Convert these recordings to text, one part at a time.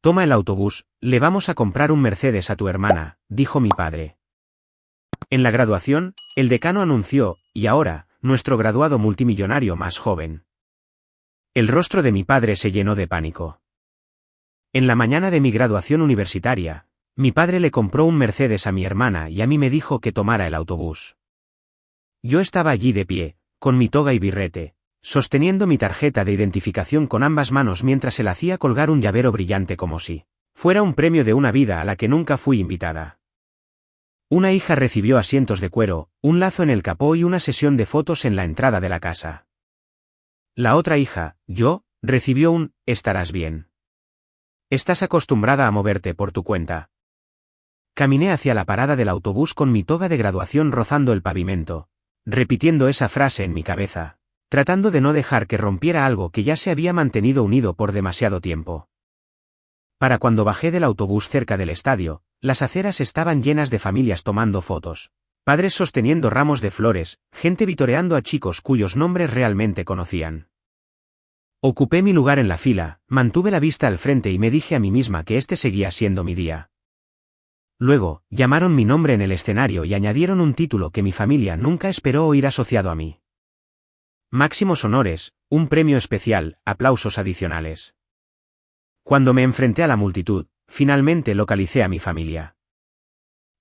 Toma el autobús, le vamos a comprar un Mercedes a tu hermana, dijo mi padre. En la graduación, el decano anunció, y ahora, nuestro graduado multimillonario más joven. El rostro de mi padre se llenó de pánico. En la mañana de mi graduación universitaria, mi padre le compró un Mercedes a mi hermana y a mí me dijo que tomara el autobús. Yo estaba allí de pie, con mi toga y birrete, sosteniendo mi tarjeta de identificación con ambas manos mientras él hacía colgar un llavero brillante como si fuera un premio de una vida a la que nunca fui invitada. Una hija recibió asientos de cuero, un lazo en el capó y una sesión de fotos en la entrada de la casa. La otra hija, yo, recibió un «estarás bien. Estás acostumbrada a moverte por tu cuenta». Caminé hacia la parada del autobús con mi toga de graduación rozando el pavimento, repitiendo esa frase en mi cabeza, tratando de no dejar que rompiera algo que ya se había mantenido unido por demasiado tiempo. Para cuando bajé del autobús cerca del estadio, las aceras estaban llenas de familias tomando fotos, padres sosteniendo ramos de flores, gente vitoreando a chicos cuyos nombres realmente conocían. Ocupé mi lugar en la fila, mantuve la vista al frente y me dije a mí misma que este seguía siendo mi día. Luego, llamaron mi nombre en el escenario y añadieron un título que mi familia nunca esperó oír asociado a mí. Máximos honores, un premio especial, aplausos adicionales. Cuando me enfrenté a la multitud, finalmente localicé a mi familia.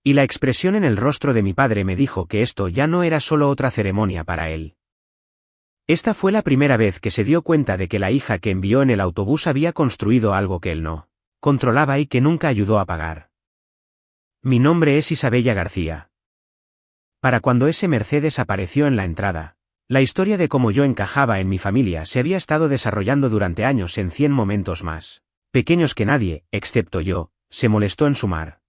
Y la expresión en el rostro de mi padre me dijo que esto ya no era solo otra ceremonia para él. Esta fue la primera vez que se dio cuenta de que la hija que envió en el autobús había construido algo que él no controlaba y que nunca ayudó a pagar. Mi nombre es Isabella García. Para cuando ese Mercedes apareció en la entrada, la historia de cómo yo encajaba en mi familia se había estado desarrollando durante años en 100 momentos más pequeños que nadie, excepto yo, se molestó en sumar.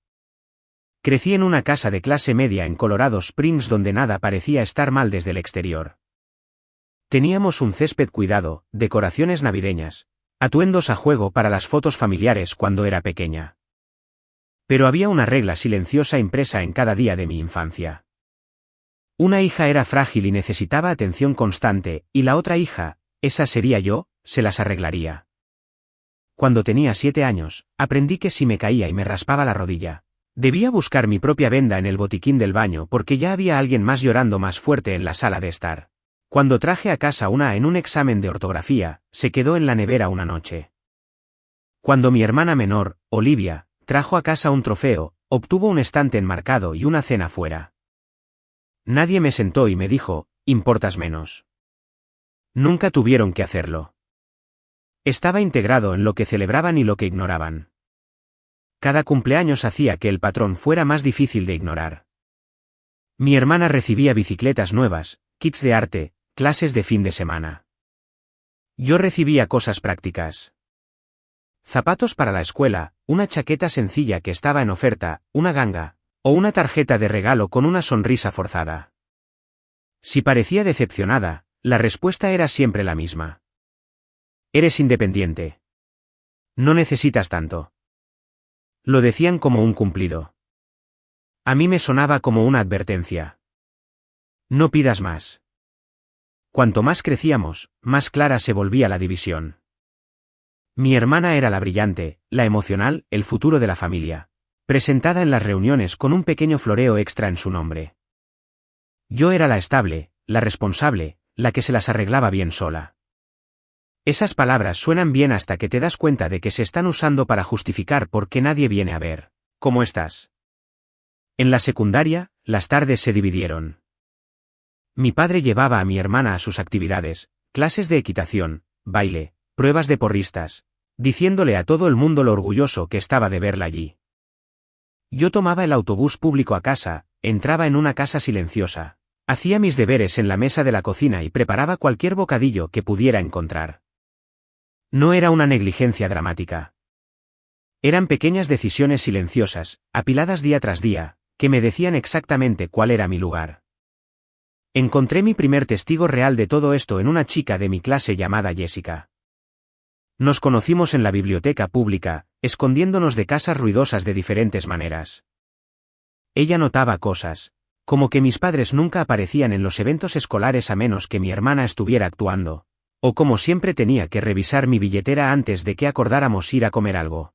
Crecí en una casa de clase media en Colorado Springs donde nada parecía estar mal desde el exterior. Teníamos un césped cuidado, decoraciones navideñas, atuendos a juego para las fotos familiares cuando era pequeña. Pero había una regla silenciosa impresa en cada día de mi infancia. Una hija era frágil y necesitaba atención constante, y la otra hija, esa sería yo, se las arreglaría. Cuando tenía 7 años, aprendí que si me caía y me raspaba la rodilla, debía buscar mi propia venda en el botiquín del baño porque ya había alguien más llorando más fuerte en la sala de estar. Cuando traje a casa una A en un examen de ortografía, se quedó en la nevera una noche. Cuando mi hermana menor, Olivia, trajo a casa un trofeo, obtuvo un estante enmarcado y una cena fuera. Nadie me sentó y me dijo, importas menos. Nunca tuvieron que hacerlo. Estaba integrado en lo que celebraban y lo que ignoraban. Cada cumpleaños hacía que el patrón fuera más difícil de ignorar. Mi hermana recibía bicicletas nuevas, kits de arte, clases de fin de semana. Yo recibía cosas prácticas. Zapatos para la escuela, una chaqueta sencilla que estaba en oferta, una ganga, o una tarjeta de regalo con una sonrisa forzada. Si parecía decepcionada, la respuesta era siempre la misma. Eres independiente. No necesitas tanto. Lo decían como un cumplido. A mí me sonaba como una advertencia. No pidas más. Cuanto más crecíamos, más clara se volvía la división. Mi hermana era la brillante, la emocional, el futuro de la familia, presentada en las reuniones con un pequeño floreo extra en su nombre. Yo era la estable, la responsable, la que se las arreglaba bien sola. Esas palabras suenan bien hasta que te das cuenta de que se están usando para justificar por qué nadie viene a ver cómo estás. En la secundaria, las tardes se dividieron. Mi padre llevaba a mi hermana a sus actividades, clases de equitación, baile, pruebas de porristas, diciéndole a todo el mundo lo orgulloso que estaba de verla allí. Yo tomaba el autobús público a casa, entraba en una casa silenciosa, hacía mis deberes en la mesa de la cocina y preparaba cualquier bocadillo que pudiera encontrar. No era una negligencia dramática. Eran pequeñas decisiones silenciosas, apiladas día tras día, que me decían exactamente cuál era mi lugar. Encontré mi primer testigo real de todo esto en una chica de mi clase llamada Jessica. Nos conocimos en la biblioteca pública, escondiéndonos de casas ruidosas de diferentes maneras. Ella notaba cosas, como que mis padres nunca aparecían en los eventos escolares a menos que mi hermana estuviera actuando, o como siempre tenía que revisar mi billetera antes de que acordáramos ir a comer algo.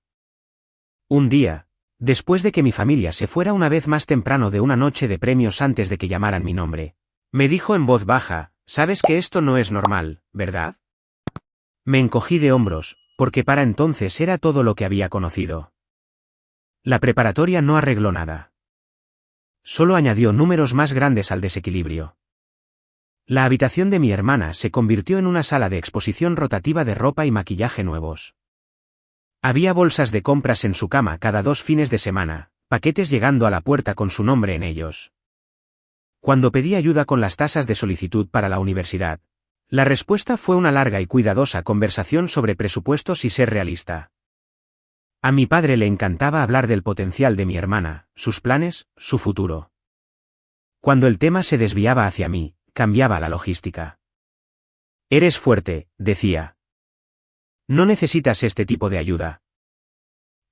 Un día, después de que mi familia se fuera una vez más temprano de una noche de premios antes de que llamaran mi nombre, me dijo en voz baja, «Sabes que esto no es normal, ¿verdad?» Me encogí de hombros, porque para entonces era todo lo que había conocido. La preparatoria no arregló nada. Solo añadió números más grandes al desequilibrio. La habitación de mi hermana se convirtió en una sala de exposición rotativa de ropa y maquillaje nuevos. Había bolsas de compras en su cama cada 2 fines de semana, paquetes llegando a la puerta con su nombre en ellos. Cuando pedí ayuda con las tasas de solicitud para la universidad, la respuesta fue una larga y cuidadosa conversación sobre presupuestos y ser realista. A mi padre le encantaba hablar del potencial de mi hermana, sus planes, su futuro. Cuando el tema se desviaba hacia mí, cambiaba la logística. «Eres fuerte», decía. «No necesitas este tipo de ayuda».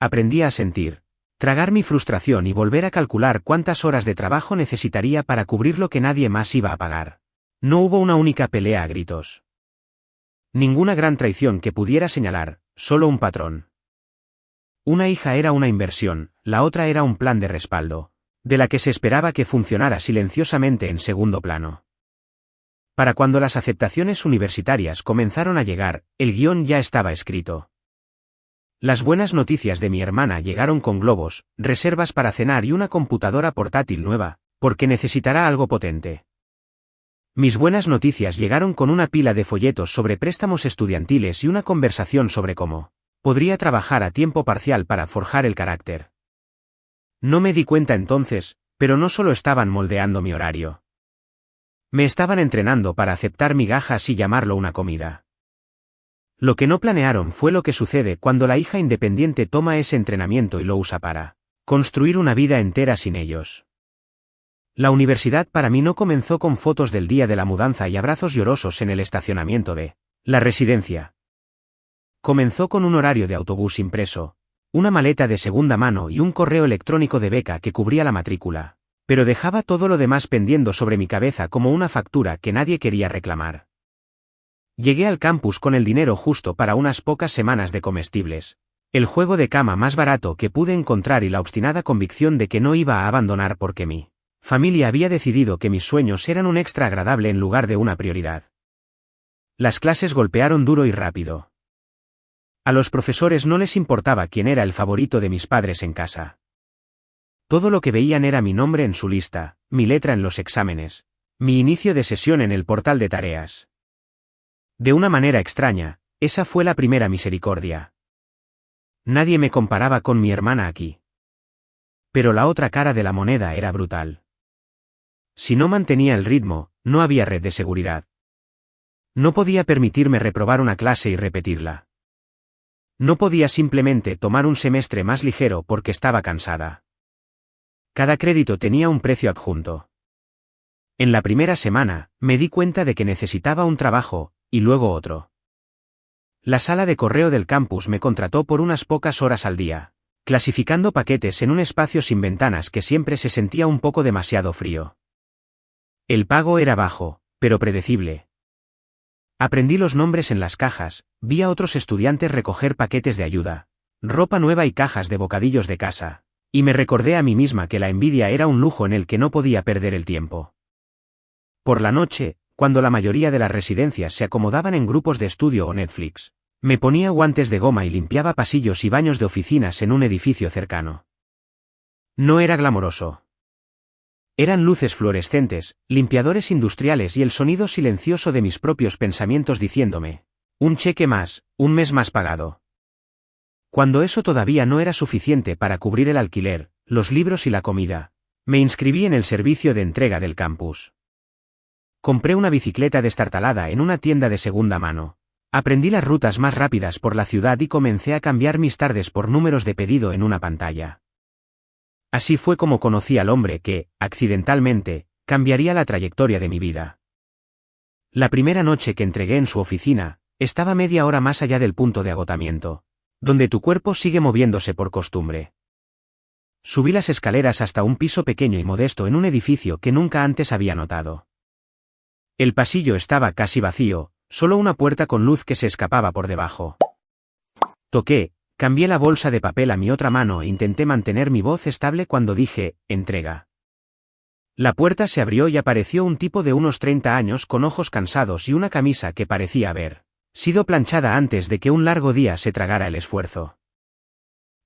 Aprendí a sentir, tragar mi frustración y volver a calcular cuántas horas de trabajo necesitaría para cubrir lo que nadie más iba a pagar. No hubo una única pelea a gritos. Ninguna gran traición que pudiera señalar, solo un patrón. Una hija era una inversión, la otra era un plan de respaldo, de la que se esperaba que funcionara silenciosamente en segundo plano. Para cuando las aceptaciones universitarias comenzaron a llegar, el guión ya estaba escrito. Las buenas noticias de mi hermana llegaron con globos, reservas para cenar y una computadora portátil nueva, porque necesitará algo potente. Mis buenas noticias llegaron con una pila de folletos sobre préstamos estudiantiles y una conversación sobre cómo podría trabajar a tiempo parcial para forjar el carácter. No me di cuenta entonces, pero no solo estaban moldeando mi horario. Me estaban entrenando para aceptar migajas y llamarlo una comida. Lo que no planearon fue lo que sucede cuando la hija independiente toma ese entrenamiento y lo usa para construir una vida entera sin ellos. La universidad para mí no comenzó con fotos del día de la mudanza y abrazos llorosos en el estacionamiento de la residencia. Comenzó con un horario de autobús impreso, una maleta de segunda mano y un correo electrónico de beca que cubría la matrícula, pero dejaba todo lo demás pendiendo sobre mi cabeza como una factura que nadie quería reclamar. Llegué al campus con el dinero justo para unas pocas semanas de comestibles, el juego de cama más barato que pude encontrar y la obstinada convicción de que no iba a abandonar porque mi familia había decidido que mis sueños eran un extra agradable en lugar de una prioridad. Las clases golpearon duro y rápido. A los profesores no les importaba quién era el favorito de mis padres en casa. Todo lo que veían era mi nombre en su lista, mi letra en los exámenes, mi inicio de sesión en el portal de tareas. De una manera extraña, esa fue la primera misericordia. Nadie me comparaba con mi hermana aquí. Pero la otra cara de la moneda era brutal. Si no mantenía el ritmo, no había red de seguridad. No podía permitirme reprobar una clase y repetirla. No podía simplemente tomar un semestre más ligero porque estaba cansada. Cada crédito tenía un precio adjunto. En la primera semana, me di cuenta de que necesitaba un trabajo, y luego otro. La sala de correo del campus me contrató por unas pocas horas al día, clasificando paquetes en un espacio sin ventanas que siempre se sentía un poco demasiado frío. El pago era bajo, pero predecible. Aprendí los nombres en las cajas, vi a otros estudiantes recoger paquetes de ayuda, ropa nueva y cajas de bocadillos de casa, y me recordé a mí misma que la envidia era un lujo en el que no podía perder el tiempo. Por la noche, cuando la mayoría de las residencias se acomodaban en grupos de estudio o Netflix, me ponía guantes de goma y limpiaba pasillos y baños de oficinas en un edificio cercano. No era glamoroso. Eran luces fluorescentes, limpiadores industriales y el sonido silencioso de mis propios pensamientos diciéndome, un cheque más, un mes más pagado. Cuando eso todavía no era suficiente para cubrir el alquiler, los libros y la comida, me inscribí en el servicio de entrega del campus. Compré una bicicleta destartalada en una tienda de segunda mano. Aprendí las rutas más rápidas por la ciudad y comencé a cambiar mis tardes por números de pedido en una pantalla. Así fue como conocí al hombre que, accidentalmente, cambiaría la trayectoria de mi vida. La primera noche que entregué en su oficina, estaba media hora más allá del punto de agotamiento, donde tu cuerpo sigue moviéndose por costumbre. Subí las escaleras hasta un piso pequeño y modesto en un edificio que nunca antes había notado. El pasillo estaba casi vacío, solo una puerta con luz que se escapaba por debajo. Toqué, Cambié la bolsa de papel a mi otra mano e intenté mantener mi voz estable cuando dije, entrega. La puerta se abrió y apareció un tipo de unos 30 años con ojos cansados y una camisa que parecía haber sido planchada antes de que un largo día se tragara el esfuerzo.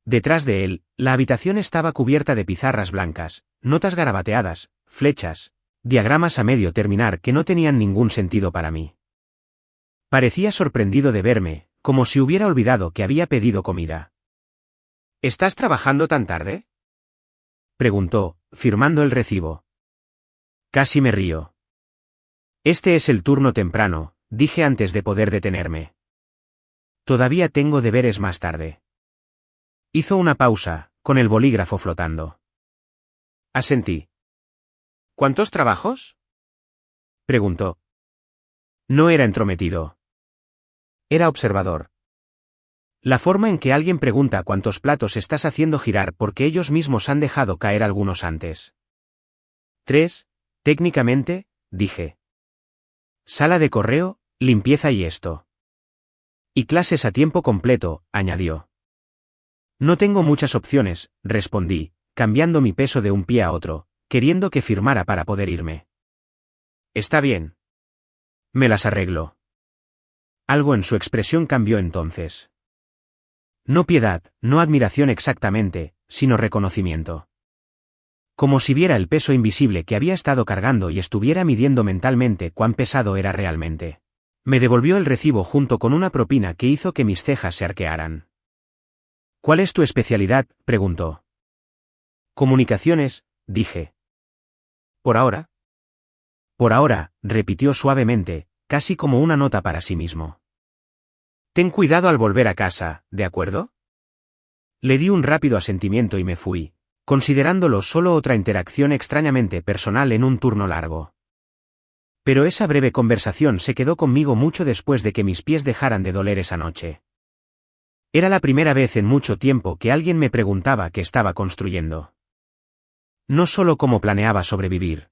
Detrás de él, la habitación estaba cubierta de pizarras blancas, notas garabateadas, flechas, diagramas a medio terminar que no tenían ningún sentido para mí. Parecía sorprendido de verme, como si hubiera olvidado que había pedido comida. ¿Estás trabajando tan tarde?, preguntó, firmando el recibo. Casi me río. Este es el turno temprano, dije antes de poder detenerme. Todavía tengo deberes más tarde. Hizo una pausa, con el bolígrafo flotando. Asentí. ¿Cuántos trabajos?, preguntó. No era entrometido. Era observador. La forma en que alguien pregunta cuántos platos estás haciendo girar porque ellos mismos han dejado caer algunos antes. 3, técnicamente, dije. Sala de correo, limpieza y esto. Y clases a tiempo completo, añadió. No tengo muchas opciones, respondí, cambiando mi peso de un pie a otro, queriendo que firmara para poder irme. Está bien. Me las arreglo. Algo en su expresión cambió entonces. No piedad, no admiración exactamente, sino reconocimiento. Como si viera el peso invisible que había estado cargando y estuviera midiendo mentalmente cuán pesado era realmente. Me devolvió el recibo junto con una propina que hizo que mis cejas se arquearan. ¿Cuál es tu especialidad?, preguntó. Comunicaciones, dije. ¿Por ahora? Por ahora, repitió suavemente, casi como una nota para sí mismo. Ten cuidado al volver a casa, ¿de acuerdo? Le di un rápido asentimiento y me fui, considerándolo solo otra interacción extrañamente personal en un turno largo. Pero esa breve conversación se quedó conmigo mucho después de que mis pies dejaran de doler esa noche. Era la primera vez en mucho tiempo que alguien me preguntaba qué estaba construyendo. No solo cómo planeaba sobrevivir.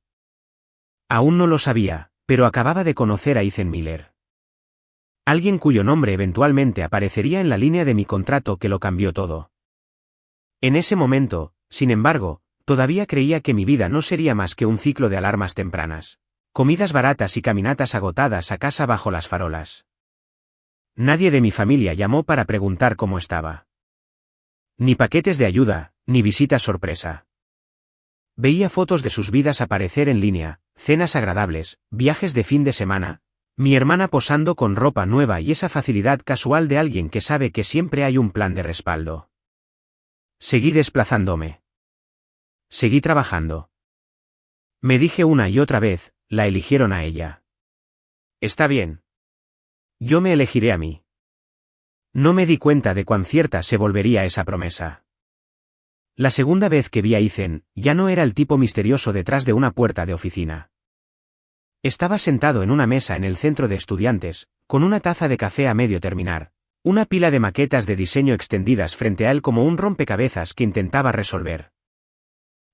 Aún no lo sabía, pero acababa de conocer a Ethan Miller. Alguien cuyo nombre eventualmente aparecería en la línea de mi contrato que lo cambió todo. En ese momento, sin embargo, todavía creía que mi vida no sería más que un ciclo de alarmas tempranas, comidas baratas y caminatas agotadas a casa bajo las farolas. Nadie de mi familia llamó para preguntar cómo estaba. Ni paquetes de ayuda, ni visitas sorpresa. Veía fotos de sus vidas aparecer en línea, cenas agradables, viajes de fin de semana, mi hermana posando con ropa nueva y esa facilidad casual de alguien que sabe que siempre hay un plan de respaldo. Seguí desplazándome. Seguí trabajando. Me dije una y otra vez, la eligieron a ella. Está bien. Yo me elegiré a mí. No me di cuenta de cuán cierta se volvería esa promesa. La segunda vez que vi a Ethan, ya no era el tipo misterioso detrás de una puerta de oficina. Estaba sentado en una mesa en el centro de estudiantes, con una taza de café a medio terminar, una pila de maquetas de diseño extendidas frente a él como un rompecabezas que intentaba resolver.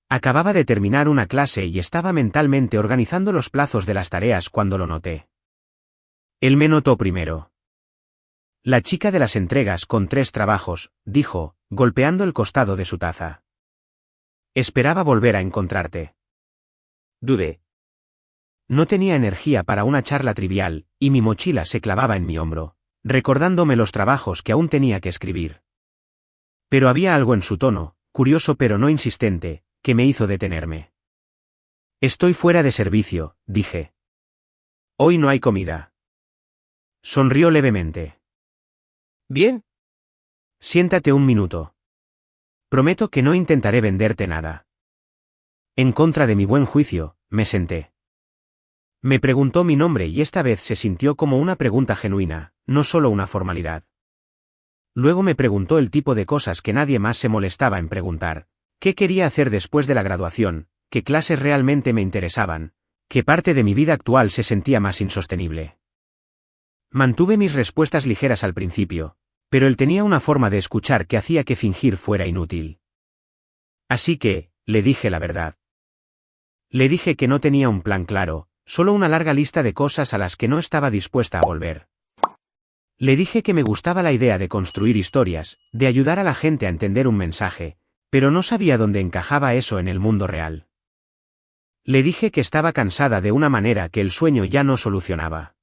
Acababa de terminar una clase y estaba mentalmente organizando los plazos de las tareas cuando lo noté. Él me notó primero. La chica de las entregas con 3 trabajos, dijo, golpeando el costado de su taza. Esperaba volver a encontrarte. Dudé. No tenía energía para una charla trivial, y mi mochila se clavaba en mi hombro, recordándome los trabajos que aún tenía que escribir. Pero había algo en su tono, curioso pero no insistente, que me hizo detenerme. Estoy fuera de servicio, dije. Hoy no hay comida. Sonrió levemente. Bien. Siéntate un minuto. Prometo que no intentaré venderte nada. En contra de mi buen juicio, me senté. Me preguntó mi nombre y esta vez se sintió como una pregunta genuina, no solo una formalidad. Luego me preguntó el tipo de cosas que nadie más se molestaba en preguntar: qué quería hacer después de la graduación, qué clases realmente me interesaban, qué parte de mi vida actual se sentía más insostenible. Mantuve mis respuestas ligeras al principio, pero él tenía una forma de escuchar que hacía que fingir fuera inútil. Así que, le dije la verdad. Le dije que no tenía un plan claro, solo una larga lista de cosas a las que no estaba dispuesta a volver. Le dije que me gustaba la idea de construir historias, de ayudar a la gente a entender un mensaje, pero no sabía dónde encajaba eso en el mundo real. Le dije que estaba cansada de una manera que el sueño ya no solucionaba.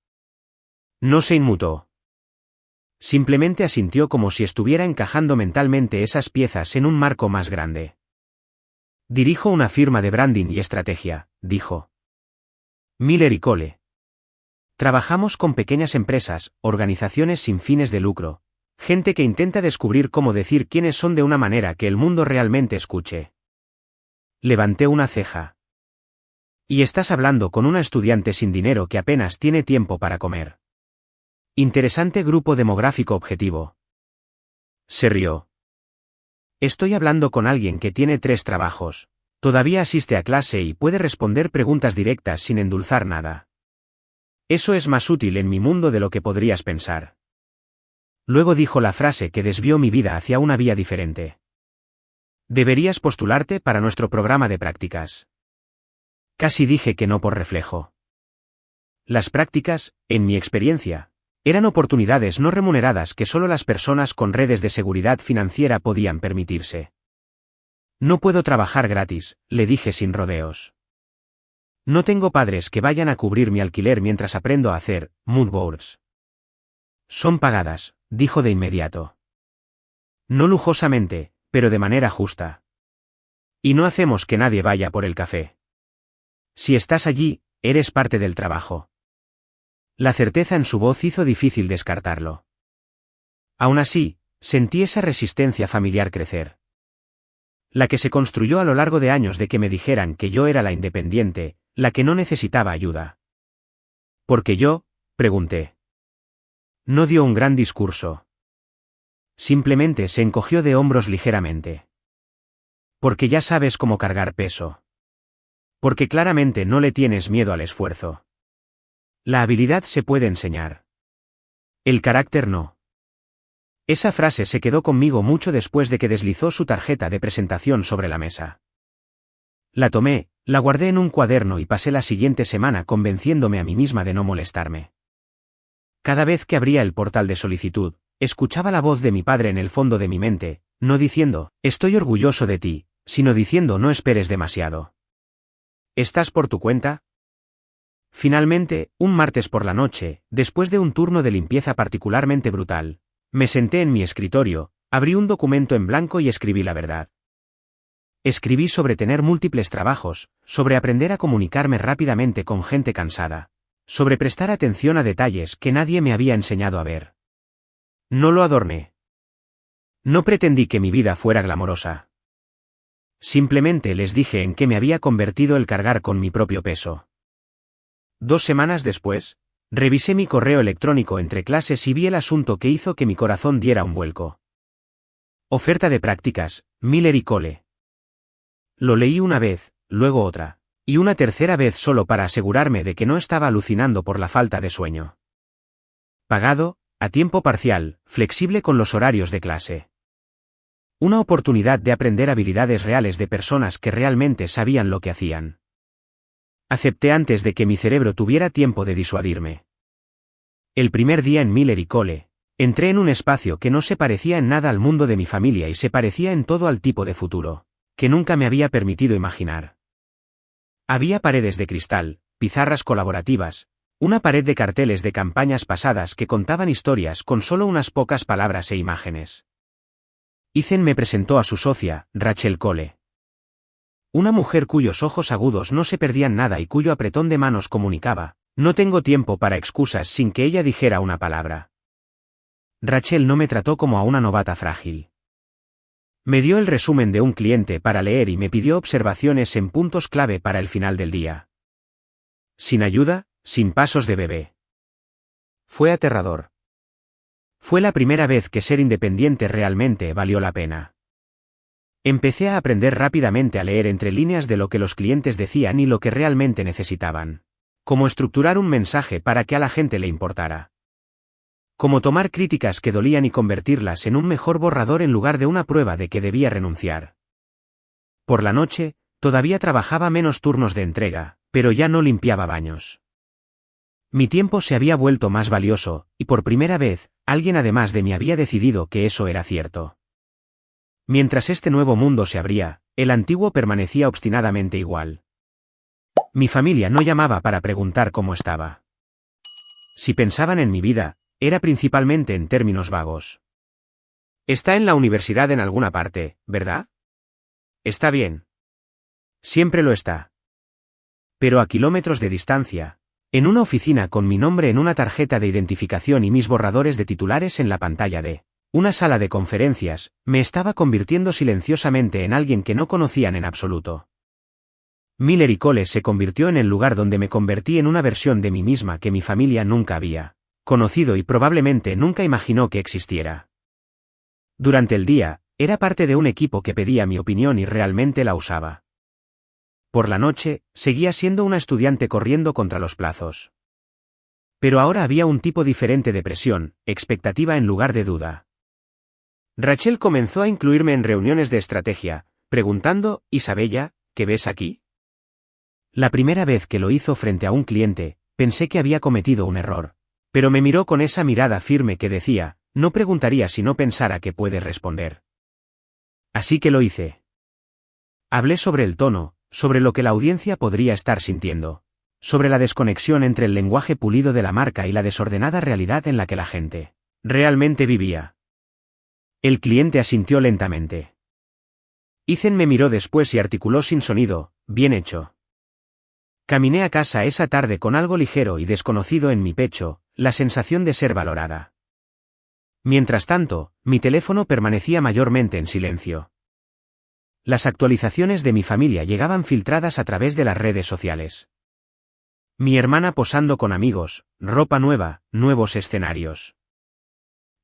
No se inmutó. Simplemente asintió como si estuviera encajando mentalmente esas piezas en un marco más grande. Dirijo una firma de branding y estrategia, dijo. Miller y Cole. Trabajamos con pequeñas empresas, organizaciones sin fines de lucro, gente que intenta descubrir cómo decir quiénes son de una manera que el mundo realmente escuche. Levanté una ceja. Y estás hablando con una estudiante sin dinero que apenas tiene tiempo para comer. Interesante grupo demográfico objetivo. Se rió. Estoy hablando con alguien que tiene 3 trabajos, todavía asiste a clase y puede responder preguntas directas sin endulzar nada. Eso es más útil en mi mundo de lo que podrías pensar. Luego dijo la frase que desvió mi vida hacia una vía diferente. Deberías postularte para nuestro programa de prácticas. Casi dije que no por reflejo. Las prácticas, en mi experiencia, eran oportunidades no remuneradas que solo las personas con redes de seguridad financiera podían permitirse. No puedo trabajar gratis, le dije sin rodeos. No tengo padres que vayan a cubrir mi alquiler mientras aprendo a hacer mood boards. Son pagadas, dijo de inmediato. No lujosamente, pero de manera justa. Y no hacemos que nadie vaya por el café. Si estás allí, eres parte del trabajo. La certeza en su voz hizo difícil descartarlo. Aún así, sentí esa resistencia familiar crecer. La que se construyó a lo largo de años de que me dijeran que yo era la independiente, la que no necesitaba ayuda. ¿Por qué yo?, pregunté. No dio un gran discurso. Simplemente se encogió de hombros ligeramente. Porque ya sabes cómo cargar peso. Porque claramente no le tienes miedo al esfuerzo. La habilidad se puede enseñar. El carácter no. Esa frase se quedó conmigo mucho después de que deslizó su tarjeta de presentación sobre la mesa. La tomé, la guardé en un cuaderno y pasé la siguiente semana convenciéndome a mí misma de no molestarme. Cada vez que abría el portal de solicitud, escuchaba la voz de mi padre en el fondo de mi mente, no diciendo, estoy orgulloso de ti, sino diciendo no esperes demasiado. ¿Estás por tu cuenta? Finalmente, un martes por la noche, después de un turno de limpieza particularmente brutal, me senté en mi escritorio, abrí un documento en blanco y escribí la verdad. Escribí sobre tener múltiples trabajos, sobre aprender a comunicarme rápidamente con gente cansada, sobre prestar atención a detalles que nadie me había enseñado a ver. No lo adorné. No pretendí que mi vida fuera glamorosa. Simplemente les dije en qué me había convertido el cargar con mi propio peso. 2 semanas después, revisé mi correo electrónico entre clases y vi el asunto que hizo que mi corazón diera un vuelco. Oferta de prácticas, Miller y Cole. Lo leí una vez, luego otra, y una tercera vez solo para asegurarme de que no estaba alucinando por la falta de sueño. Pagado, a tiempo parcial, flexible con los horarios de clase. Una oportunidad de aprender habilidades reales de personas que realmente sabían lo que hacían. Acepté antes de que mi cerebro tuviera tiempo de disuadirme. El primer día en Miller y Cole, entré en un espacio que no se parecía en nada al mundo de mi familia y se parecía en todo al tipo de futuro, que nunca me había permitido imaginar. Había paredes de cristal, pizarras colaborativas, una pared de carteles de campañas pasadas que contaban historias con solo unas pocas palabras e imágenes. Ethan me presentó a su socia, Rachel Cole. Una mujer cuyos ojos agudos no se perdían nada y cuyo apretón de manos comunicaba, no tengo tiempo para excusas sin que ella dijera una palabra. Rachel no me trató como a una novata frágil. Me dio el resumen de un cliente para leer y me pidió observaciones en puntos clave para el final del día. Sin ayuda, sin pasos de bebé. Fue aterrador. Fue la primera vez que ser independiente realmente valió la pena. Empecé a aprender rápidamente a leer entre líneas de lo que los clientes decían y lo que realmente necesitaban. Cómo estructurar un mensaje para que a la gente le importara. Cómo tomar críticas que dolían y convertirlas en un mejor borrador en lugar de una prueba de que debía renunciar. Por la noche, todavía trabajaba menos turnos de entrega, pero ya no limpiaba baños. Mi tiempo se había vuelto más valioso, y por primera vez, alguien además de mí había decidido que eso era cierto. Mientras este nuevo mundo se abría, el antiguo permanecía obstinadamente igual. Mi familia no llamaba para preguntar cómo estaba. Si pensaban en mi vida, era principalmente en términos vagos. Está en la universidad en alguna parte, ¿verdad? Está bien. Siempre lo está. Pero a kilómetros de distancia, en una oficina con mi nombre en una tarjeta de identificación y mis borradores de titulares en la pantalla de una sala de conferencias, me estaba convirtiendo silenciosamente en alguien que no conocían en absoluto. Miller y Cole se convirtió en el lugar donde me convertí en una versión de mí misma que mi familia nunca había conocido y probablemente nunca imaginó que existiera. Durante el día, era parte de un equipo que pedía mi opinión y realmente la usaba. Por la noche, seguía siendo una estudiante corriendo contra los plazos. Pero ahora había un tipo diferente de presión, expectativa en lugar de duda. Rachel comenzó a incluirme en reuniones de estrategia, preguntando, «Isabella, ¿qué ves aquí?». La primera vez que lo hizo frente a un cliente, pensé que había cometido un error. Pero me miró con esa mirada firme que decía, «No preguntaría si no pensara que puedes responder». Así que lo hice. Hablé sobre el tono, sobre lo que la audiencia podría estar sintiendo, sobre la desconexión entre el lenguaje pulido de la marca y la desordenada realidad en la que la gente realmente vivía. El cliente asintió lentamente. Ethan me miró después y articuló sin sonido, «Bien hecho». Caminé a casa esa tarde con algo ligero y desconocido en mi pecho, la sensación de ser valorada. Mientras tanto, mi teléfono permanecía mayormente en silencio. Las actualizaciones de mi familia llegaban filtradas a través de las redes sociales. Mi hermana posando con amigos, ropa nueva, nuevos escenarios.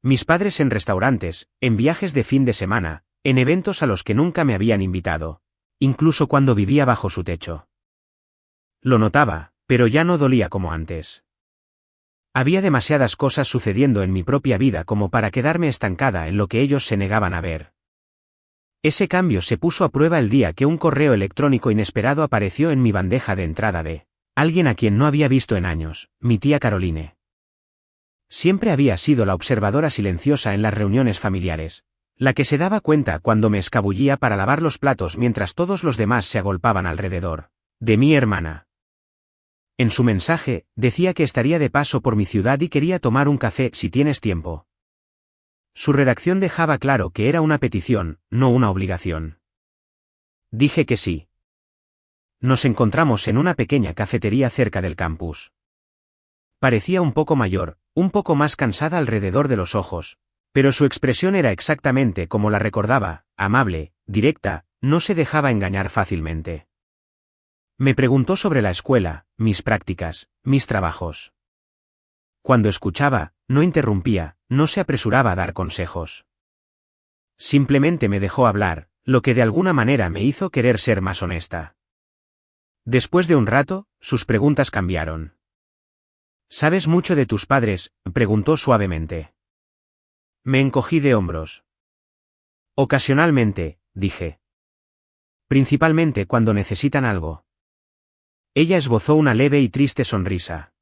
Mis padres en restaurantes, en viajes de fin de semana, en eventos a los que nunca me habían invitado, incluso cuando vivía bajo su techo. Lo notaba, pero ya no dolía como antes. Había demasiadas cosas sucediendo en mi propia vida como para quedarme estancada en lo que ellos se negaban a ver. Ese cambio se puso a prueba el día que un correo electrónico inesperado apareció en mi bandeja de entrada de alguien a quien no había visto en años, mi tía Caroline. Siempre había sido la observadora silenciosa en las reuniones familiares, la que se daba cuenta cuando me escabullía para lavar los platos mientras todos los demás se agolpaban alrededor de mi hermana. En su mensaje, decía que estaría de paso por mi ciudad y quería tomar un café si tienes tiempo. Su redacción dejaba claro que era una petición, no una obligación. Dije que sí. Nos encontramos en una pequeña cafetería cerca del campus. Parecía un poco mayor, un poco más cansada alrededor de los ojos, pero su expresión era exactamente como la recordaba, amable, directa, no se dejaba engañar fácilmente. Me preguntó sobre la escuela, mis prácticas, mis trabajos. Cuando escuchaba, no interrumpía, no se apresuraba a dar consejos. Simplemente me dejó hablar, lo que de alguna manera me hizo querer ser más honesta. Después de un rato, sus preguntas cambiaron. ¿Sabes mucho de tus padres?, preguntó suavemente. Me encogí de hombros. Ocasionalmente, dije. Principalmente cuando necesitan algo. Ella esbozó una leve y triste sonrisa.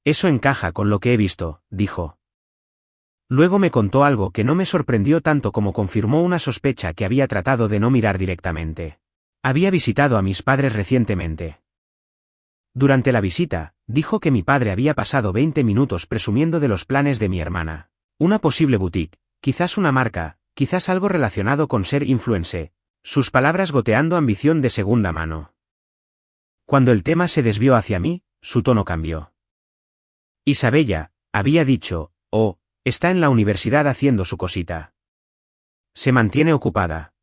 Eso encaja con lo que he visto, dijo. Luego me contó algo que no me sorprendió tanto como confirmó una sospecha que había tratado de no mirar directamente. Había visitado a mis padres recientemente. Durante la visita, dijo que mi padre había pasado 20 minutos presumiendo de los planes de mi hermana. Una posible boutique, quizás una marca, quizás algo relacionado con ser influencer, sus palabras goteando ambición de segunda mano. Cuando el tema se desvió hacia mí, su tono cambió. Isabella, había dicho, está en la universidad haciendo su cosita. Se mantiene ocupada.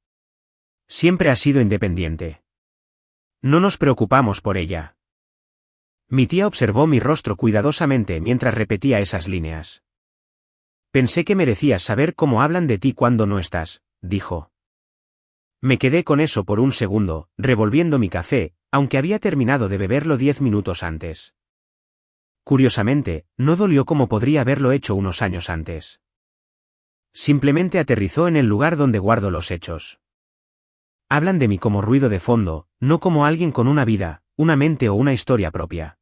Siempre ha sido independiente. No nos preocupamos por ella. Mi tía observó mi rostro cuidadosamente mientras repetía esas líneas. Pensé que merecías saber cómo hablan de ti cuando no estás, dijo. Me quedé con eso por un segundo, revolviendo mi café, aunque había terminado de beberlo 10 minutos antes. Curiosamente, no dolió como podría haberlo hecho unos años antes. Simplemente aterrizó en el lugar donde guardo los hechos. Hablan de mí como ruido de fondo, no como alguien con una vida, una mente o una historia propia.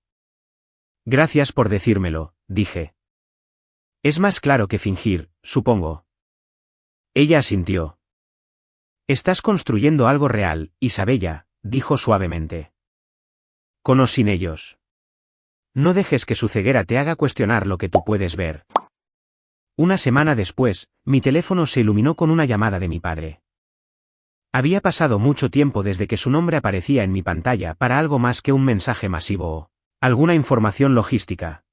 Gracias por decírmelo, dije. Es más claro que fingir, supongo. Ella asintió. Estás construyendo algo real, Isabella, dijo suavemente. Con o sin ellos. No dejes que su ceguera te haga cuestionar lo que tú puedes ver. Una semana después, mi teléfono se iluminó con una llamada de mi padre. Había pasado mucho tiempo desde que su nombre aparecía en mi pantalla para algo más que un mensaje masivo o alguna información logística.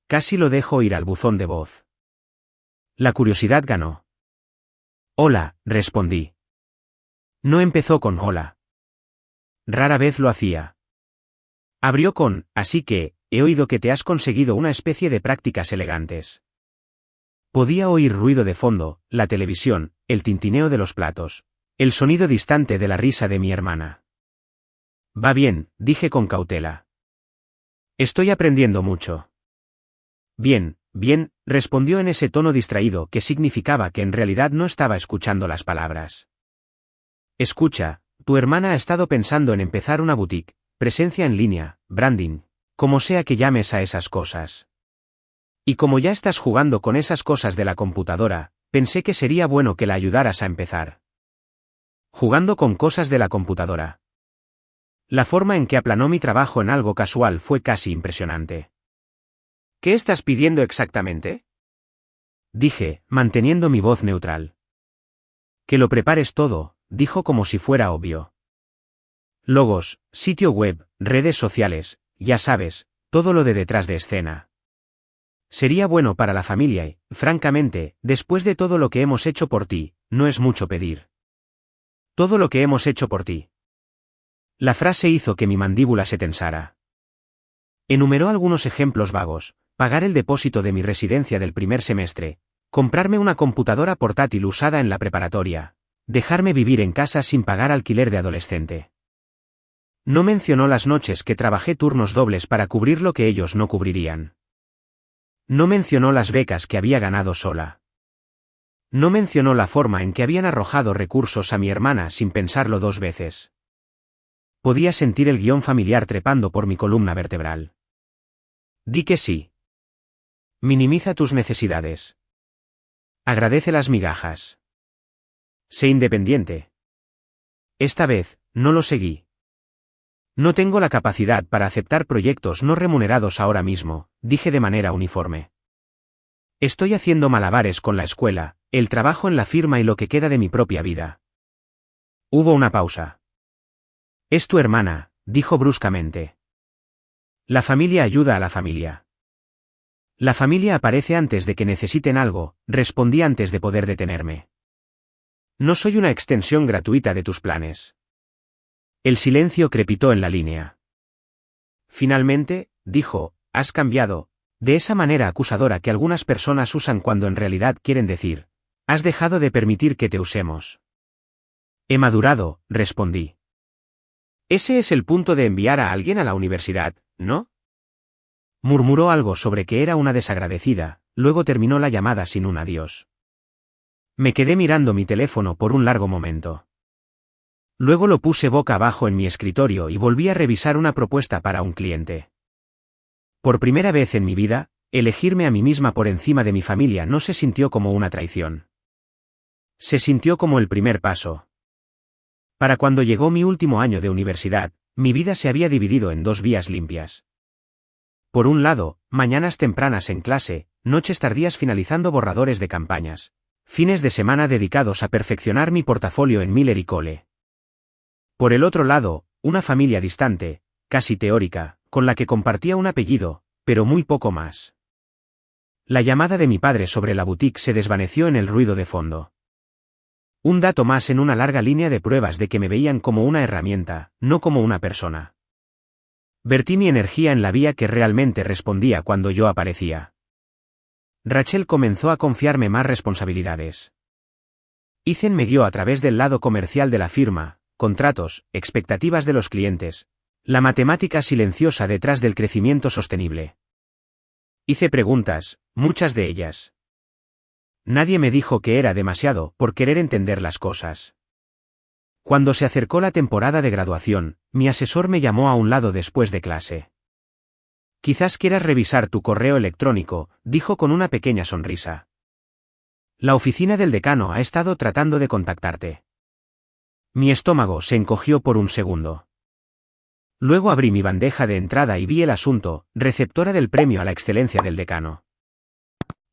Casi lo dejo ir al buzón de voz. La curiosidad ganó. Hola, respondí. No empezó con hola. Rara vez lo hacía. Abrió con, así que, he oído que te has conseguido una especie de prácticas elegantes. Podía oír ruido de fondo, la televisión, el tintineo de los platos, el sonido distante de la risa de mi hermana. Va bien, dije con cautela. Estoy aprendiendo mucho. Bien, bien, respondió en ese tono distraído que significaba que en realidad no estaba escuchando las palabras. Escucha, tu hermana ha estado pensando en empezar una boutique, presencia en línea, branding, como sea que llames a esas cosas. Y como ya estás jugando con esas cosas de la computadora, pensé que sería bueno que la ayudaras a empezar. Jugando con cosas de la computadora. La forma en que aplanó mi trabajo en algo casual fue casi impresionante. ¿Qué estás pidiendo exactamente? Dije, manteniendo mi voz neutral. Que lo prepares todo, dijo como si fuera obvio. Logos, sitio web, redes sociales, ya sabes, todo lo de detrás de escena. Sería bueno para la familia y, francamente, después de todo lo que hemos hecho por ti, no es mucho pedir. Todo lo que hemos hecho por ti. La frase hizo que mi mandíbula se tensara. Enumeró algunos ejemplos vagos: pagar el depósito de mi residencia del primer semestre, comprarme una computadora portátil usada en la preparatoria, dejarme vivir en casa sin pagar alquiler de adolescente. No mencionó las noches que trabajé turnos dobles para cubrir lo que ellos no cubrirían. No mencionó las becas que había ganado sola. No mencionó la forma en que habían arrojado recursos a mi hermana sin pensarlo dos veces. Podía sentir el guión familiar trepando por mi columna vertebral. Di que sí. Minimiza tus necesidades. Agradece las migajas. Sé independiente. Esta vez, no lo seguí. No tengo la capacidad para aceptar proyectos no remunerados ahora mismo, dije de manera uniforme. Estoy haciendo malabares con la escuela, el trabajo en la firma y lo que queda de mi propia vida. Hubo una pausa. Es tu hermana, dijo bruscamente. La familia ayuda a la familia. La familia aparece antes de que necesiten algo, respondí antes de poder detenerme. No soy una extensión gratuita de tus planes. El silencio crepitó en la línea. Finalmente, dijo, has cambiado, de esa manera acusadora que algunas personas usan cuando en realidad quieren decir, has dejado de permitir que te usemos. He madurado, respondí. Ese es el punto de enviar a alguien a la universidad, ¿no? Murmuró algo sobre que era una desagradecida, luego terminó la llamada sin un adiós. Me quedé mirando mi teléfono por un largo momento. Luego lo puse boca abajo en mi escritorio y volví a revisar una propuesta para un cliente. Por primera vez en mi vida, elegirme a mí misma por encima de mi familia no se sintió como una traición. Se sintió como el primer paso. Para cuando llegó mi último año de universidad, mi vida se había dividido en dos vías limpias. Por un lado, mañanas tempranas en clase, noches tardías finalizando borradores de campañas, fines de semana dedicados a perfeccionar mi portafolio en Miller y Cole. Por el otro lado, una familia distante, casi teórica, con la que compartía un apellido, pero muy poco más. La llamada de mi padre sobre la boutique se desvaneció en el ruido de fondo. Un dato más en una larga línea de pruebas de que me veían como una herramienta, no como una persona. Vertí mi energía en la vía que realmente respondía cuando yo aparecía. Rachel comenzó a confiarme más responsabilidades. Ethan me guió a través del lado comercial de la firma, contratos, expectativas de los clientes, la matemática silenciosa detrás del crecimiento sostenible. Hice preguntas, muchas de ellas. Nadie me dijo que era demasiado por querer entender las cosas. Cuando se acercó la temporada de graduación, mi asesor me llamó a un lado después de clase. Quizás quieras revisar tu correo electrónico, dijo con una pequeña sonrisa. La oficina del decano ha estado tratando de contactarte. Mi estómago se encogió por un segundo. Luego abrí mi bandeja de entrada y vi el asunto, receptora del premio a la excelencia del decano.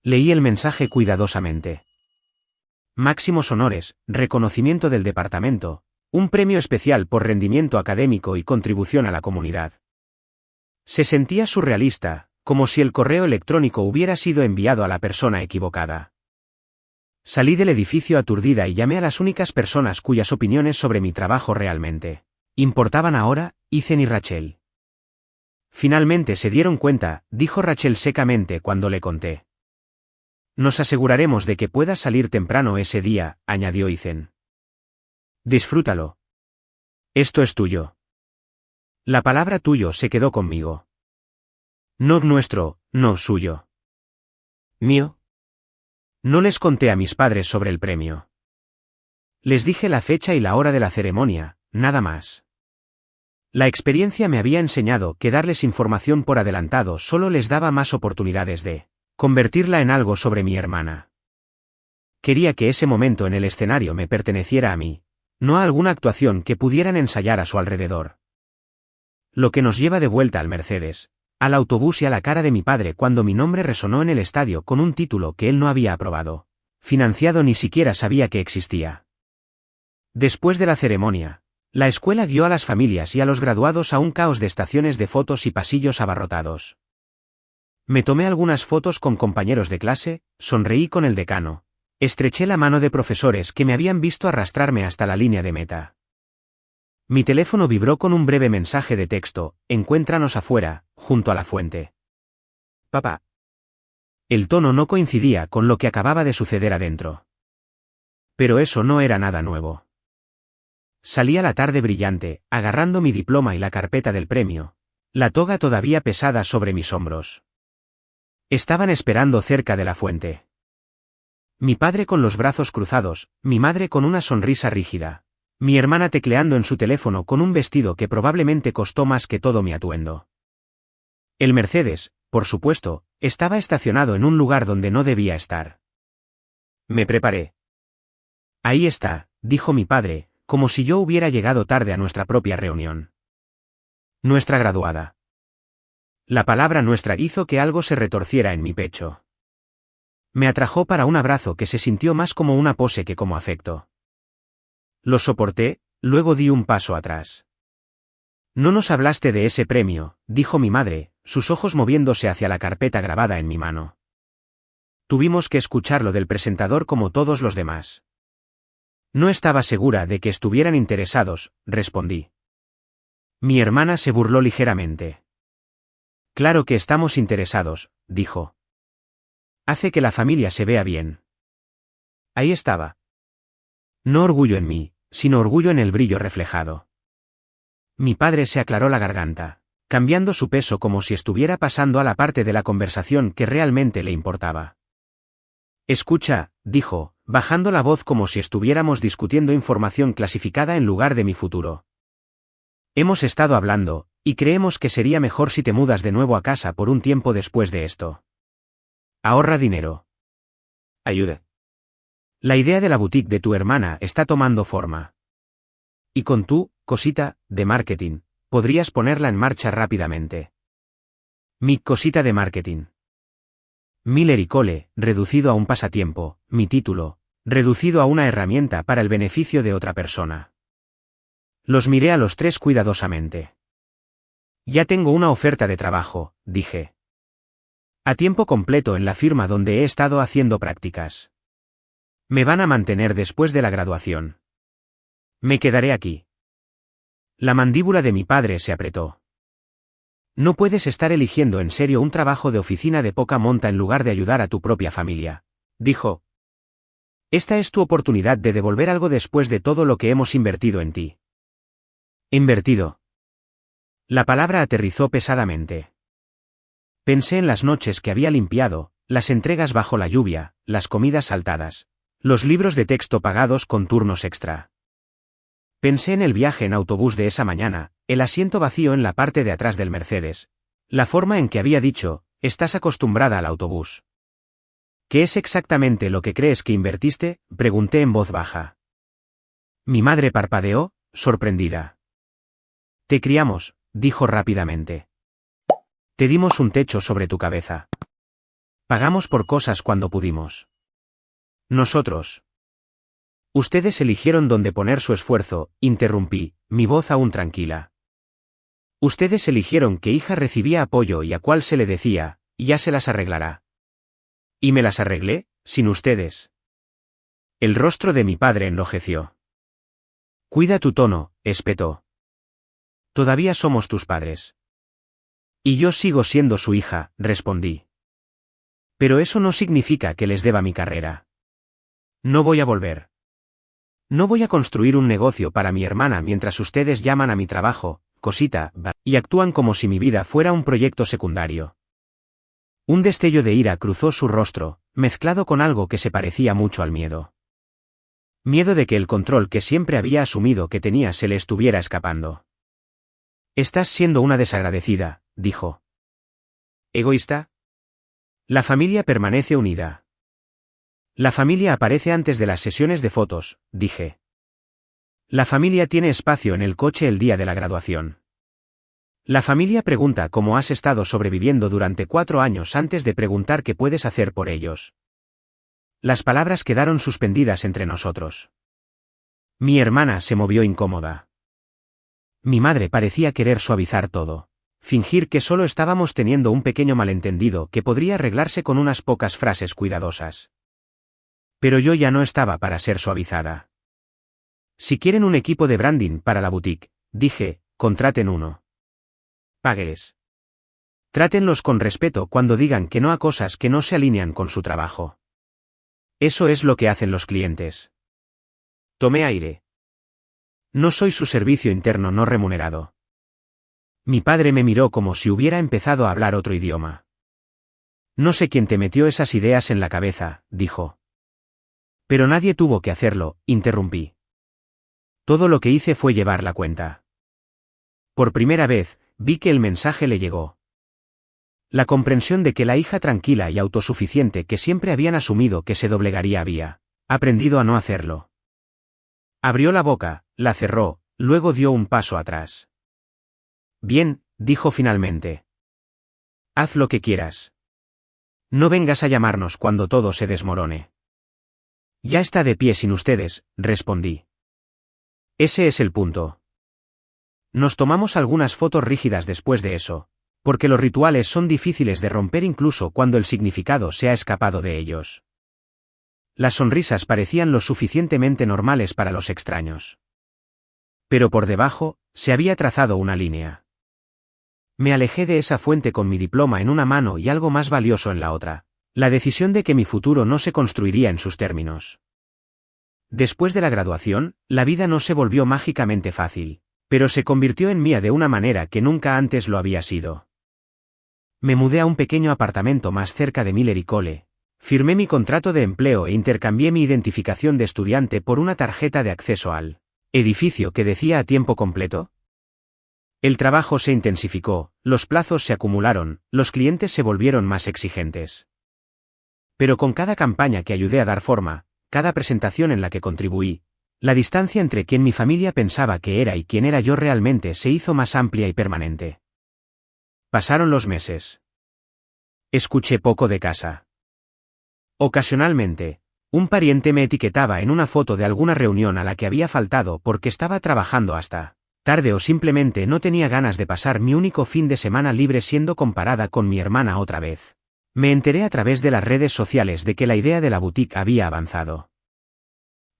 Leí el mensaje cuidadosamente. Máximos honores, reconocimiento del departamento, un premio especial por rendimiento académico y contribución a la comunidad. Se sentía surrealista, como si el correo electrónico hubiera sido enviado a la persona equivocada. Salí del edificio aturdida y llamé a las únicas personas cuyas opiniones sobre mi trabajo realmente importaban ahora, Ethan y Rachel. Finalmente se dieron cuenta, dijo Rachel secamente cuando le conté. Nos aseguraremos de que puedas salir temprano ese día, añadió Ethan. Disfrútalo. Esto es tuyo. La palabra tuyo se quedó conmigo. No nuestro, no suyo. ¿Mío? No les conté a mis padres sobre el premio. Les dije la fecha y la hora de la ceremonia, nada más. La experiencia me había enseñado que darles información por adelantado solo les daba más oportunidades de convertirla en algo sobre mi hermana. Quería que ese momento en el escenario me perteneciera a mí, no a alguna actuación que pudieran ensayar a su alrededor. Lo que nos lleva de vuelta al Mercedes, al autobús y a la cara de mi padre cuando mi nombre resonó en el estadio con un título que él no había aprobado, financiado ni siquiera sabía que existía. Después de la ceremonia, la escuela guió a las familias y a los graduados a un caos de estaciones de fotos y pasillos abarrotados. Me tomé algunas fotos con compañeros de clase, sonreí con el decano, estreché la mano de profesores que me habían visto arrastrarme hasta la línea de meta. Mi teléfono vibró con un breve mensaje de texto, encuéntranos afuera, junto a la fuente. Papá. El tono no coincidía con lo que acababa de suceder adentro. Pero eso no era nada nuevo. Salía la tarde brillante, agarrando mi diploma y la carpeta del premio, la toga todavía pesada sobre mis hombros. Estaban esperando cerca de la fuente. Mi padre con los brazos cruzados, mi madre con una sonrisa rígida, mi hermana tecleando en su teléfono con un vestido que probablemente costó más que todo mi atuendo. El Mercedes, por supuesto, estaba estacionado en un lugar donde no debía estar. Me preparé. Ahí está, dijo mi padre, como si yo hubiera llegado tarde a nuestra propia reunión. Nuestra graduada. La palabra nuestra hizo que algo se retorciera en mi pecho. Me atrajo para un abrazo que se sintió más como una pose que como afecto. Lo soporté, luego di un paso atrás. No nos hablaste de ese premio, dijo mi madre, sus ojos moviéndose hacia la carpeta grabada en mi mano. Tuvimos que escucharlo del presentador como todos los demás. No estaba segura de que estuvieran interesados, respondí. Mi hermana se burló ligeramente. Claro que estamos interesados, dijo. Hace que la familia se vea bien. Ahí estaba. No orgullo en mí, sino orgullo en el brillo reflejado. Mi padre se aclaró la garganta, cambiando su peso como si estuviera pasando a la parte de la conversación que realmente le importaba. Escucha, dijo, bajando la voz como si estuviéramos discutiendo información clasificada en lugar de mi futuro. Hemos estado hablando, y creemos que sería mejor si te mudas de nuevo a casa por un tiempo después de esto. Ahorra dinero. Ayuda. La idea de la boutique de tu hermana está tomando forma. Y con tu cosita de marketing, podrías ponerla en marcha rápidamente. Mi cosita de marketing. Miller y Cole, reducido a un pasatiempo, mi título, reducido a una herramienta para el beneficio de otra persona. Los miré a los tres cuidadosamente. Ya tengo una oferta de trabajo, dije. A tiempo completo en la firma donde he estado haciendo prácticas. Me van a mantener después de la graduación. Me quedaré aquí. La mandíbula de mi padre se apretó. No puedes estar eligiendo en serio un trabajo de oficina de poca monta en lugar de ayudar a tu propia familia, dijo. Esta es tu oportunidad de devolver algo después de todo lo que hemos invertido en ti. Invertido. La palabra aterrizó pesadamente. Pensé en las noches que había limpiado, las entregas bajo la lluvia, las comidas saltadas, los libros de texto pagados con turnos extra. Pensé en el viaje en autobús de esa mañana, el asiento vacío en la parte de atrás del Mercedes, La forma en que había dicho, estás acostumbrada al autobús. ¿Qué es exactamente lo que crees que invertiste?, pregunté en voz baja. Mi madre parpadeó, sorprendida. Te criamos, dijo rápidamente. Te dimos un techo sobre tu cabeza. Pagamos por cosas cuando pudimos. Nosotros. Ustedes eligieron dónde poner su esfuerzo, interrumpí, mi voz aún tranquila. Ustedes eligieron qué hija recibía apoyo y a cuál se le decía, ya se las arreglará. Y me las arreglé, sin ustedes. El rostro de mi padre enrojeció. Cuida tu tono, espetó. Todavía somos tus padres. Y yo sigo siendo su hija, respondí. Pero eso no significa que les deba mi carrera. No voy a volver. No voy a construir un negocio para mi hermana mientras ustedes llaman a mi trabajo, cosita, y actúan como si mi vida fuera un proyecto secundario. Un destello de ira cruzó su rostro, mezclado con algo que se parecía mucho al miedo. Miedo de que el control que siempre había asumido que tenía se le estuviera escapando. Estás siendo una desagradecida, dijo. ¿Egoísta? La familia permanece unida. La familia aparece antes de las sesiones de fotos, dije. La familia tiene espacio en el coche el día de la graduación. La familia pregunta cómo has estado sobreviviendo durante 4 años antes de preguntar qué puedes hacer por ellos. Las palabras quedaron suspendidas entre nosotros. Mi hermana se movió incómoda. Mi madre parecía querer suavizar todo. Fingir que solo estábamos teniendo un pequeño malentendido que podría arreglarse con unas pocas frases cuidadosas. Pero yo ya no estaba para ser suavizada. Si quieren un equipo de branding para la boutique, dije, contraten uno. Págueles. Trátenlos con respeto cuando digan que no a cosas que no se alinean con su trabajo. Eso es lo que hacen los clientes. Tomé aire. No soy su servicio interno no remunerado. Mi padre me miró como si hubiera empezado a hablar otro idioma. No sé quién te metió esas ideas en la cabeza, dijo. Pero nadie tuvo que hacerlo, interrumpí. Todo lo que hice fue llevar la cuenta. Por primera vez, vi que el mensaje le llegó. La comprensión de que la hija tranquila y autosuficiente que siempre habían asumido que se doblegaría había aprendido a no hacerlo. Abrió la boca, la cerró, luego dio un paso atrás. Bien, dijo finalmente. Haz lo que quieras. No vengas a llamarnos cuando todo se desmorone. Ya está de pie sin ustedes, respondí. Ese es el punto. Nos tomamos algunas fotos rígidas después de eso, porque los rituales son difíciles de romper incluso cuando el significado se ha escapado de ellos. Las sonrisas parecían lo suficientemente normales para los extraños. Pero por debajo, se había trazado una línea. Me alejé de esa fuente con mi diploma en una mano y algo más valioso en la otra. La decisión de que mi futuro no se construiría en sus términos. Después de la graduación, la vida no se volvió mágicamente fácil, pero se convirtió en mía de una manera que nunca antes lo había sido. Me mudé a un pequeño apartamento más cerca de Miller y Cole, firmé mi contrato de empleo e intercambié mi identificación de estudiante por una tarjeta de acceso al edificio que decía a tiempo completo. El trabajo se intensificó, los plazos se acumularon, los clientes se volvieron más exigentes. Pero con cada campaña que ayudé a dar forma, cada presentación en la que contribuí, la distancia entre quien mi familia pensaba que era y quién era yo realmente se hizo más amplia y permanente. Pasaron los meses. Escuché poco de casa. Ocasionalmente, un pariente me etiquetaba en una foto de alguna reunión a la que había faltado porque estaba trabajando hasta tarde o simplemente no tenía ganas de pasar mi único fin de semana libre siendo comparada con mi hermana otra vez. Me enteré a través de las redes sociales de que la idea de la boutique había avanzado.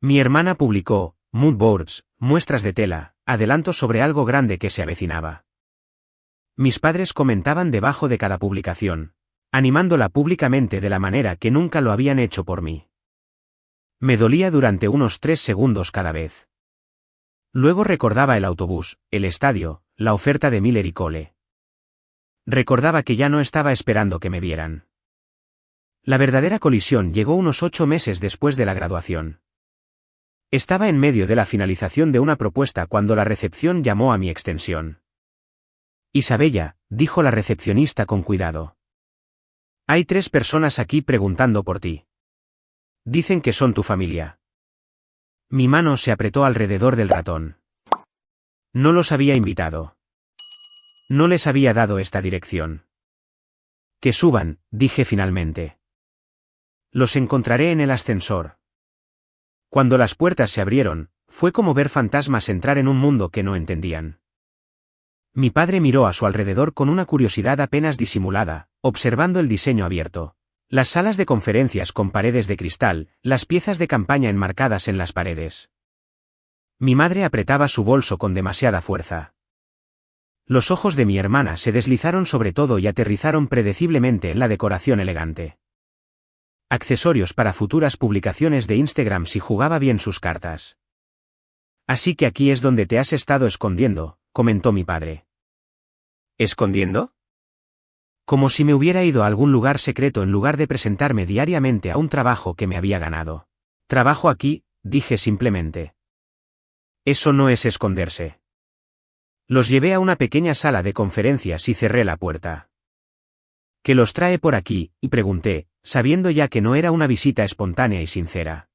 Mi hermana publicó, mood boards, muestras de tela, adelantos sobre algo grande que se avecinaba. Mis padres comentaban debajo de cada publicación, animándola públicamente de la manera que nunca lo habían hecho por mí. Me dolía durante unos 3 segundos cada vez. Luego recordaba el autobús, el estadio, la oferta de Miller y Cole. Recordaba que ya no estaba esperando que me vieran. La verdadera colisión llegó unos 8 meses después de la graduación. Estaba en medio de la finalización de una propuesta cuando la recepción llamó a mi extensión. Isabella, dijo la recepcionista con cuidado. Hay 3 personas aquí preguntando por ti. Dicen que son tu familia. Mi mano se apretó alrededor del ratón. No los había invitado. No les había dado esta dirección. Que suban, dije finalmente. Los encontraré en el ascensor. Cuando las puertas se abrieron, fue como ver fantasmas entrar en un mundo que no entendían. Mi padre miró a su alrededor con una curiosidad apenas disimulada, observando el diseño abierto. Las salas de conferencias con paredes de cristal, las piezas de campaña enmarcadas en las paredes. Mi madre apretaba su bolso con demasiada fuerza. Los ojos de mi hermana se deslizaron sobre todo y aterrizaron predeciblemente en la decoración elegante. Accesorios para futuras publicaciones de Instagram si jugaba bien sus cartas. Así que aquí es donde te has estado escondiendo, comentó mi padre. ¿Escondiendo? Como si me hubiera ido a algún lugar secreto en lugar de presentarme diariamente a un trabajo que me había ganado. Trabajo aquí, dije simplemente. Eso no es esconderse. Los llevé a una pequeña sala de conferencias y cerré la puerta. ¿Qué los trae por aquí?, y pregunté, sabiendo ya que no era una visita espontánea y sincera.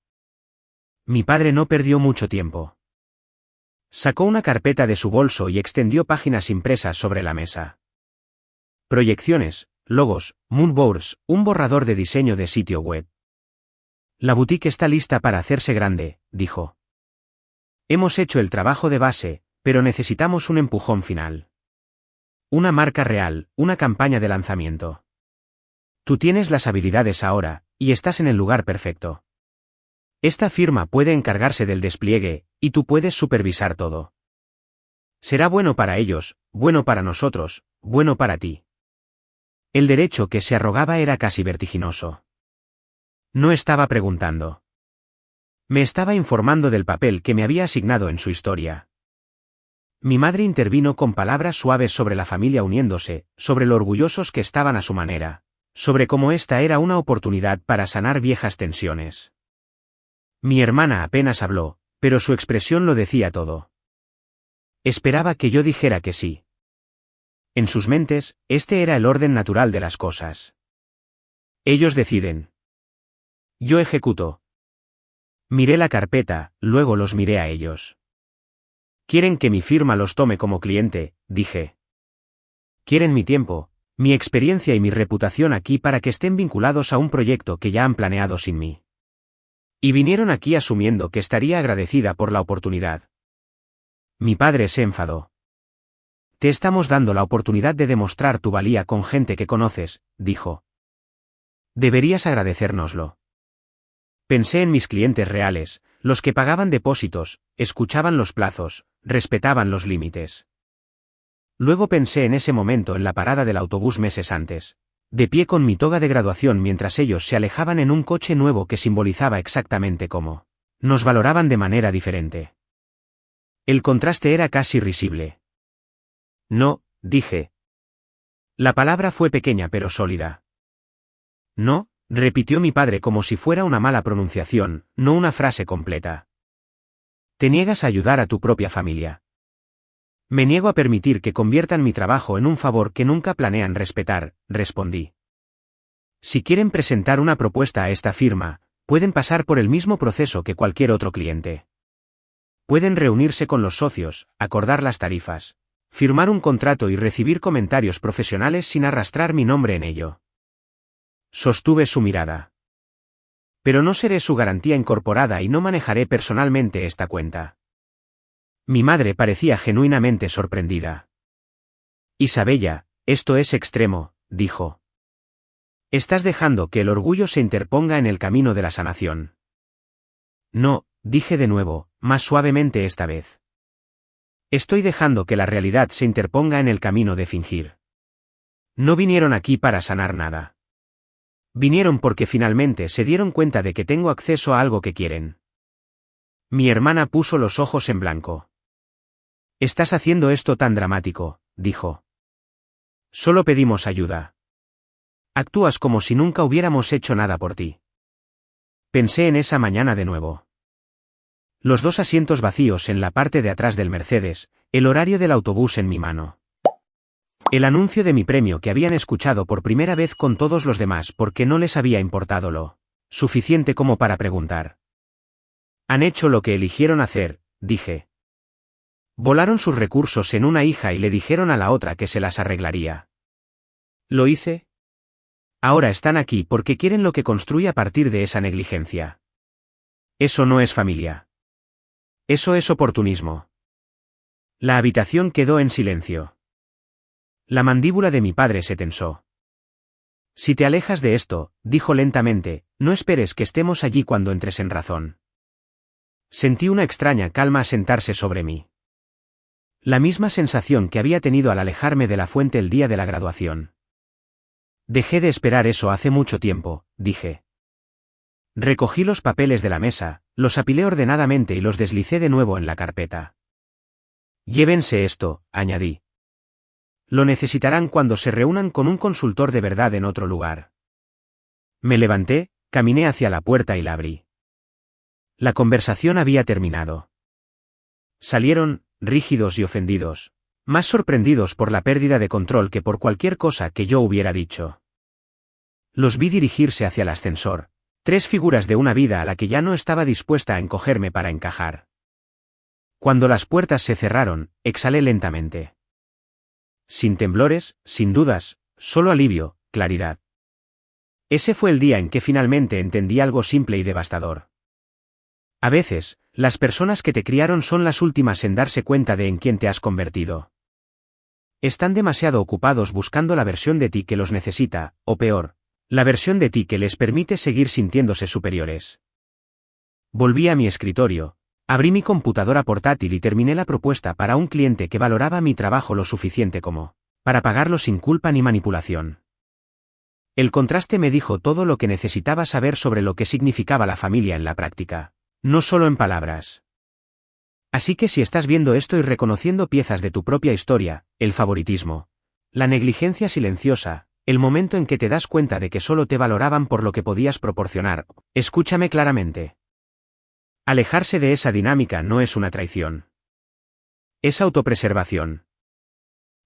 Mi padre no perdió mucho tiempo. Sacó una carpeta de su bolso y extendió páginas impresas sobre la mesa. Proyecciones, logos, moodboards, un borrador de diseño de sitio web. La boutique está lista para hacerse grande, dijo. Hemos hecho el trabajo de base, pero necesitamos un empujón final. Una marca real, una campaña de lanzamiento. Tú tienes las habilidades ahora, y estás en el lugar perfecto. Esta firma puede encargarse del despliegue, y tú puedes supervisar todo. Será bueno para ellos, bueno para nosotros, bueno para ti. El derecho que se arrogaba era casi vertiginoso. No estaba preguntando. Me estaba informando del papel que me había asignado en su historia. Mi madre intervino con palabras suaves sobre la familia uniéndose, sobre lo orgullosos que estaban a su manera, sobre cómo esta era una oportunidad para sanar viejas tensiones. Mi hermana apenas habló, pero su expresión lo decía todo. Esperaba que yo dijera que sí. En sus mentes, este era el orden natural de las cosas. Ellos deciden. Yo ejecuto. Miré la carpeta, luego los miré a ellos. Quieren que mi firma los tome como cliente, dije. Quieren mi tiempo, mi experiencia y mi reputación aquí para que estén vinculados a un proyecto que ya han planeado sin mí. Y vinieron aquí asumiendo que estaría agradecida por la oportunidad. Mi padre se enfadó. Te estamos dando la oportunidad de demostrar tu valía con gente que conoces, dijo. Deberías agradecérnoslo. Pensé en mis clientes reales, los que pagaban depósitos, escuchaban los plazos, respetaban los límites. Luego pensé en ese momento en la parada del autobús meses antes, de pie con mi toga de graduación mientras ellos se alejaban en un coche nuevo que simbolizaba exactamente cómo nos valoraban de manera diferente. El contraste era casi risible. No, dije. La palabra fue pequeña pero sólida. No, repitió mi padre como si fuera una mala pronunciación, no una frase completa. Te niegas a ayudar a tu propia familia. Me niego a permitir que conviertan mi trabajo en un favor que nunca planean respetar, respondí. Si quieren presentar una propuesta a esta firma, pueden pasar por el mismo proceso que cualquier otro cliente. Pueden reunirse con los socios, acordar las tarifas, firmar un contrato y recibir comentarios profesionales sin arrastrar mi nombre en ello. Sostuve su mirada. Pero no seré su garantía incorporada y no manejaré personalmente esta cuenta. Mi madre parecía genuinamente sorprendida. Isabella, esto es extremo, dijo. Estás dejando que el orgullo se interponga en el camino de la sanación. No, dije de nuevo, más suavemente esta vez. Estoy dejando que la realidad se interponga en el camino de fingir. No vinieron aquí para sanar nada. Vinieron porque finalmente se dieron cuenta de que tengo acceso a algo que quieren. Mi hermana puso los ojos en blanco. Estás haciendo esto tan dramático, dijo. Solo pedimos ayuda. Actúas como si nunca hubiéramos hecho nada por ti. Pensé en esa mañana de nuevo. Los 2 asientos vacíos en la parte de atrás del Mercedes, el horario del autobús en mi mano. El anuncio de mi premio que habían escuchado por primera vez con todos los demás porque no les había importado lo suficiente como para preguntar. Han hecho lo que eligieron hacer, dije. Volaron sus recursos en una hija y le dijeron a la otra que se las arreglaría. ¿Lo hice? Ahora están aquí porque quieren lo que construí a partir de esa negligencia. Eso no es familia. Eso es oportunismo. La habitación quedó en silencio. La mandíbula de mi padre se tensó. Si te alejas de esto, dijo lentamente, no esperes que estemos allí cuando entres en razón. Sentí una extraña calma asentarse sobre mí. La misma sensación que había tenido al alejarme de la fuente el día de la graduación. Dejé de esperar eso hace mucho tiempo, dije. Recogí los papeles de la mesa, los apilé ordenadamente y los deslicé de nuevo en la carpeta. Llévense esto, añadí. Lo necesitarán cuando se reúnan con un consultor de verdad en otro lugar. Me levanté, caminé hacia la puerta y la abrí. La conversación había terminado. Salieron, rígidos y ofendidos, más sorprendidos por la pérdida de control que por cualquier cosa que yo hubiera dicho. Los vi dirigirse hacia el ascensor, tres figuras de una vida a la que ya no estaba dispuesta a encogerme para encajar. Cuando las puertas se cerraron, exhalé lentamente. Sin temblores, sin dudas, solo alivio, claridad. Ese fue el día en que finalmente entendí algo simple y devastador. A veces, las personas que te criaron son las últimas en darse cuenta de en quién te has convertido. Están demasiado ocupados buscando la versión de ti que los necesita, o peor, la versión de ti que les permite seguir sintiéndose superiores. Volví a mi escritorio, abrí mi computadora portátil y terminé la propuesta para un cliente que valoraba mi trabajo lo suficiente como para pagarlo sin culpa ni manipulación. El contraste me dijo todo lo que necesitaba saber sobre lo que significaba la familia en la práctica. No solo en palabras. Así que si estás viendo esto y reconociendo piezas de tu propia historia, el favoritismo, la negligencia silenciosa, el momento en que te das cuenta de que solo te valoraban por lo que podías proporcionar, escúchame claramente. Alejarse de esa dinámica no es una traición. Es autopreservación.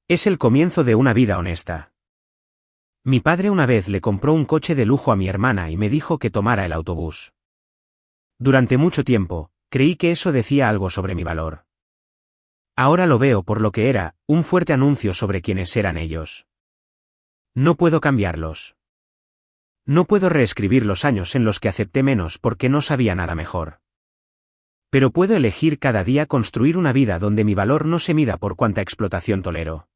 Es el comienzo de una vida honesta. Mi padre una vez le compró un coche de lujo a mi hermana y me dijo que tomara el autobús. Durante mucho tiempo, creí que eso decía algo sobre mi valor. Ahora lo veo por lo que era, un fuerte anuncio sobre quiénes eran ellos. No puedo cambiarlos. No puedo reescribir los años en los que acepté menos porque no sabía nada mejor. Pero puedo elegir cada día construir una vida donde mi valor no se mida por cuánta explotación tolero.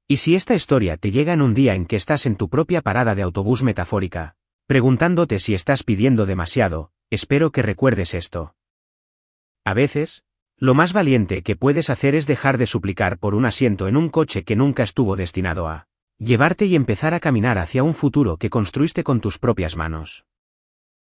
Y si esta historia te llega en un día en que estás en tu propia parada de autobús metafórica, preguntándote si estás pidiendo demasiado, espero que recuerdes esto. A veces, lo más valiente que puedes hacer es dejar de suplicar por un asiento en un coche que nunca estuvo destinado a llevarte y empezar a caminar hacia un futuro que construiste con tus propias manos.